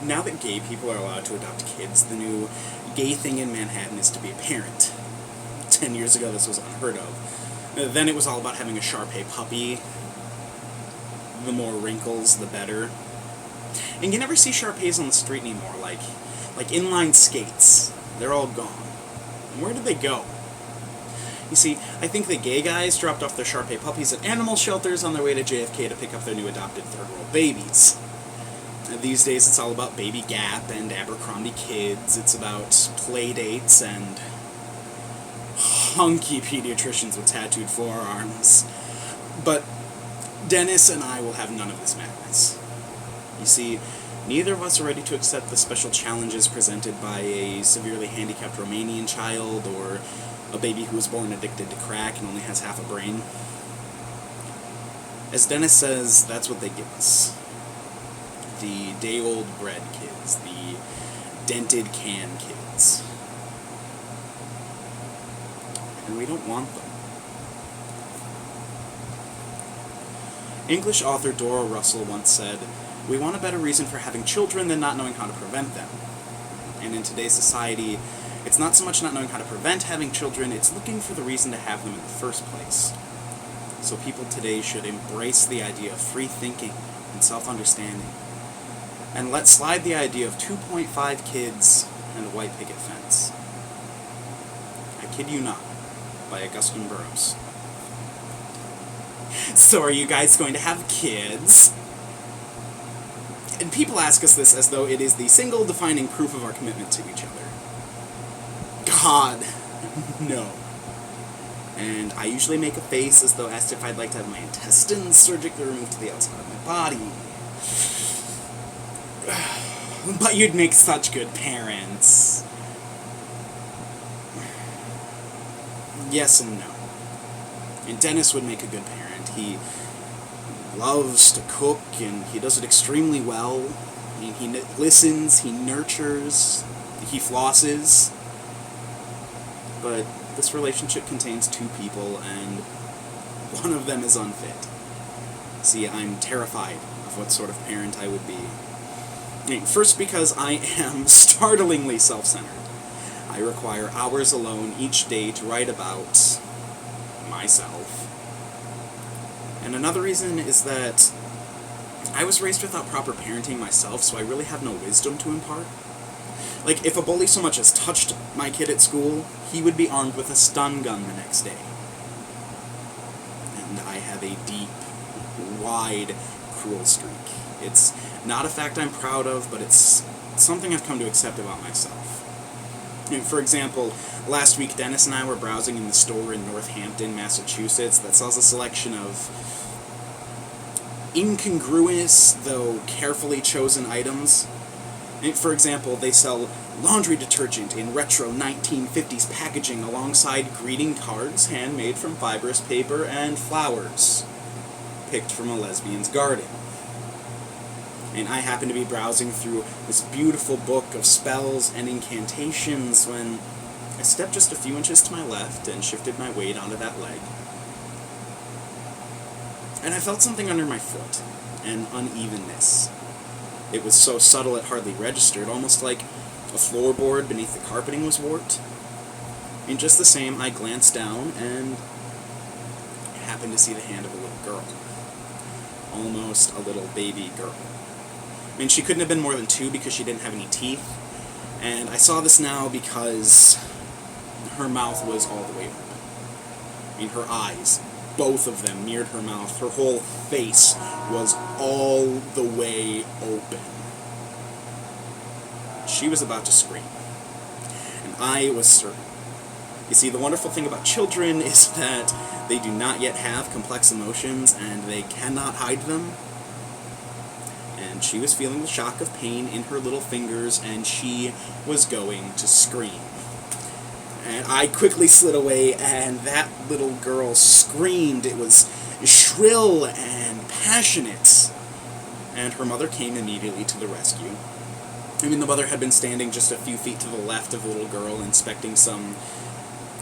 now that gay people are allowed to adopt kids, the new gay thing in Manhattan is to be a parent. 10 years ago, this was unheard of. Then it was all about having a Shar-Pei puppy. The more wrinkles, the better. And you never see Shar-Peis on the street anymore, like inline skates. They're all gone. Where did they go? You see, I think the gay guys dropped off their Shar-Pei puppies at animal shelters on their way to JFK to pick up their new adopted third-world babies. These days it's all about Baby Gap and Abercrombie kids. It's about play dates and hunky pediatricians with tattooed forearms. But Dennis and I will have none of this madness. You see, neither of us are ready to accept the special challenges presented by a severely handicapped Romanian child or a baby who was born addicted to crack and only has half a brain. As Dennis says, that's what they give us. The day-old bread kids, the dented can kids. And we don't want them. English author Dora Russell once said, "We want a better reason for having children than not knowing how to prevent them." And in today's society, it's not so much not knowing how to prevent having children, it's looking for the reason to have them in the first place. So people today should embrace the idea of free thinking and self-understanding, and let slide the idea of 2.5 kids and a white picket fence. I kid you not, by Augusten Burroughs. So are you guys going to have kids? And people ask us this as though it is the single defining proof of our commitment to each other. God, no. And I usually make a face as though asked if I'd like to have my intestines surgically removed to the outside of my body. But you'd make such good parents. Yes and no. And Dennis would make a good parent. He loves to cook, and he does it extremely well. He listens, he nurtures, he flosses. But this relationship contains two people, and one of them is unfit. See, I'm terrified of what sort of parent I would be. First, because I am startlingly self-centered. I require hours alone each day to write about myself. And another reason is that I was raised without proper parenting myself, so I really have no wisdom to impart. Like, if a bully so much as touched my kid at school, he would be armed with a stun gun the next day. And I have a deep, wide, cruel streak. It's not a fact I'm proud of, but it's something I've come to accept about myself. For example, last week Dennis and I were browsing in the store in Northampton, Massachusetts, that sells a selection of incongruous, though carefully chosen items. For example, they sell laundry detergent in retro 1950s packaging alongside greeting cards handmade from fibrous paper and flowers, picked from a lesbian's garden. And I happened to be browsing through this beautiful book of spells and incantations when I stepped just a few inches to my left and shifted my weight onto that leg. And I felt something under my foot, an unevenness. It was so subtle it hardly registered, almost like a floorboard beneath the carpeting was warped. And just the same, I glanced down and happened to see the hand of a little girl. Almost a little baby girl. I mean, she couldn't have been more than 2 because she didn't have any teeth. And I saw this now because her mouth was all the way open. I mean, her eyes, both of them, mirrored her mouth. Her whole face was all the way open. She was about to scream. And I was certain. You see, the wonderful thing about children is that they do not yet have complex emotions, and they cannot hide them. And she was feeling the shock of pain in her little fingers, and she was going to scream. And I quickly slid away, and that little girl screamed. It was shrill and passionate. And her mother came immediately to the rescue. I mean, the mother had been standing just a few feet to the left of the little girl, inspecting some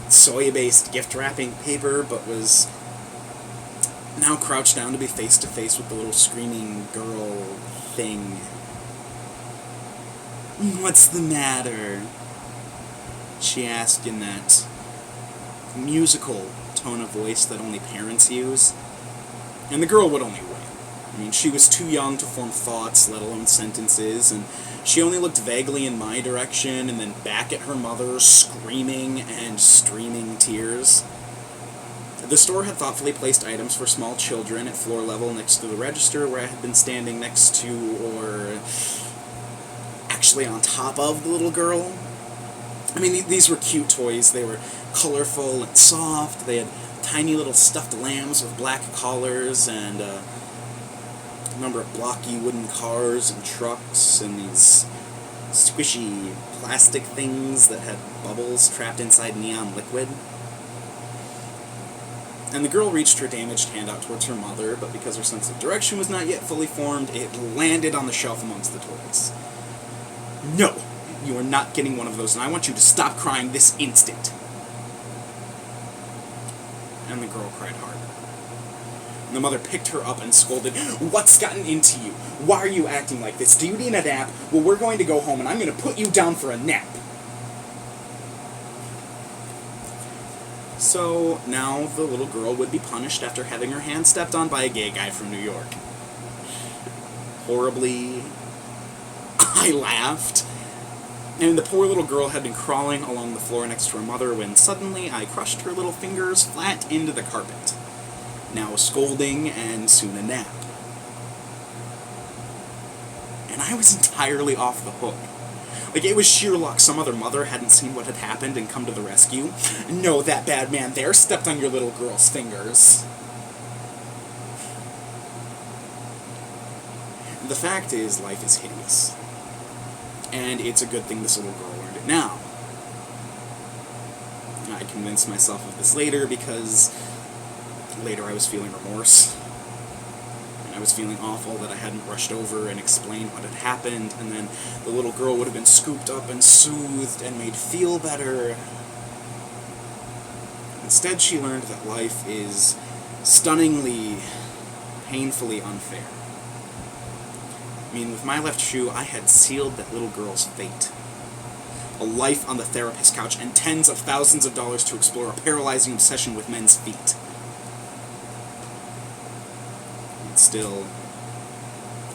soy-based gift-wrapping paper, but was now crouched down to be face-to-face with the little screaming girl thing. "What's the matter?" she asked in that musical tone of voice that only parents use. And the girl would only win. I mean, she was too young to form thoughts, let alone sentences, and she only looked vaguely in my direction and then back at her mother, screaming and streaming tears. The store had thoughtfully placed items for small children at floor level next to the register where I had been standing next to, or actually on top of, the little girl. I mean, these were cute toys. They were colorful and soft. They had tiny little stuffed lambs with black collars, and a number of blocky wooden cars and trucks, and these squishy plastic things that had bubbles trapped inside neon liquid. And the girl reached her damaged hand out towards her mother, but because her sense of direction was not yet fully formed, it landed on the shelf amongst the toys. "No, you are not getting one of those, and I want you to stop crying this instant." And the girl cried harder. And the mother picked her up and scolded, "What's gotten into you? Why are you acting like this? Do you need a nap? Well, we're going to go home, and I'm going to put you down for a nap." So now the little girl would be punished after having her hand stepped on by a gay guy from New York. Horribly, I laughed. And the poor little girl had been crawling along the floor next to her mother when suddenly I crushed her little fingers flat into the carpet. Now scolding, and soon a nap. And I was entirely off the hook. Like, it was sheer luck some other mother hadn't seen what had happened and come to the rescue. "No, that bad man there stepped on your little girl's fingers." The fact is, life is hideous. And it's a good thing this little girl learned it now. I convinced myself of this later because later I was feeling remorse. And I was feeling awful that I hadn't rushed over and explained what had happened, and then the little girl would have been scooped up and soothed and made feel better. Instead, she learned that life is stunningly, painfully unfair. I mean, with my left shoe, I had sealed that little girl's fate. A life on the therapist's couch and tens of thousands of dollars to explore a paralyzing obsession with men's feet. And still,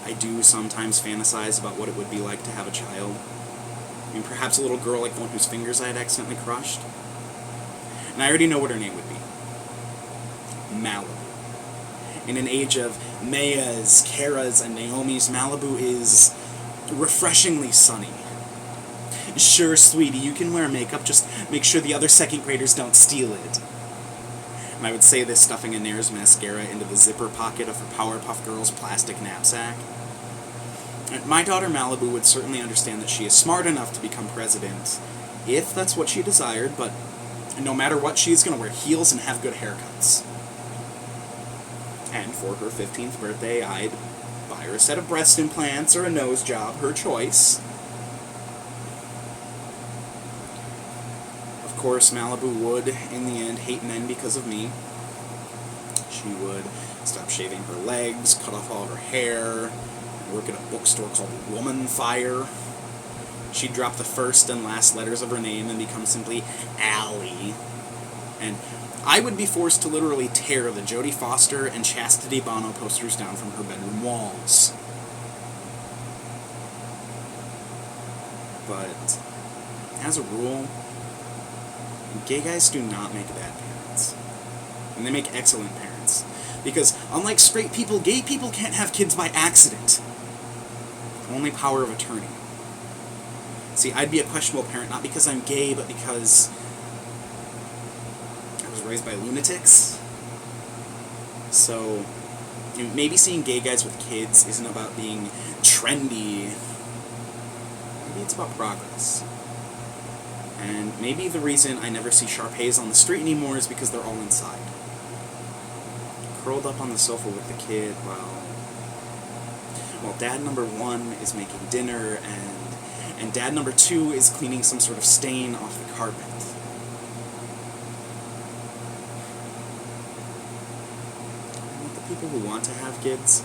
I do sometimes fantasize about what it would be like to have a child. I mean, perhaps a little girl like the one whose fingers I had accidentally crushed. And I already know what her name would be. Malibu. In an age of Mayas, Karas, and Naomis, Malibu is refreshingly sunny. "Sure, sweetie, you can wear makeup, just make sure the other second graders don't steal it." And I would say this stuffing a Nair's mascara into the zipper pocket of her Powerpuff Girls plastic knapsack. And my daughter Malibu would certainly understand that she is smart enough to become president, if that's what she desired, but no matter what, she is going to wear heels and have good haircuts. And for her 15th birthday, I'd buy her a set of breast implants or a nose job, her choice. Of course, Malibu would, in the end, hate men because of me. She would stop shaving her legs, cut off all of her hair, and work at a bookstore called Woman Fire. She'd drop the first and last letters of her name and become simply Allie. And I would be forced to literally tear the Jodie Foster and Chastity Bono posters down from her bedroom walls. But, as a rule, gay guys do not make bad parents. And they make excellent parents. Because, unlike straight people, gay people can't have kids by accident. Only power of attorney. See, I'd be a questionable parent not because I'm gay, but because I was raised by lunatics. So, maybe seeing gay guys with kids isn't about being trendy. Maybe it's about progress. And maybe the reason I never see Sharpays on the street anymore is because they're all inside. Curled up on the sofa with the kid while dad number 1 is making dinner and dad number 2 is cleaning some sort of stain off the carpet. And the people who want to have kids,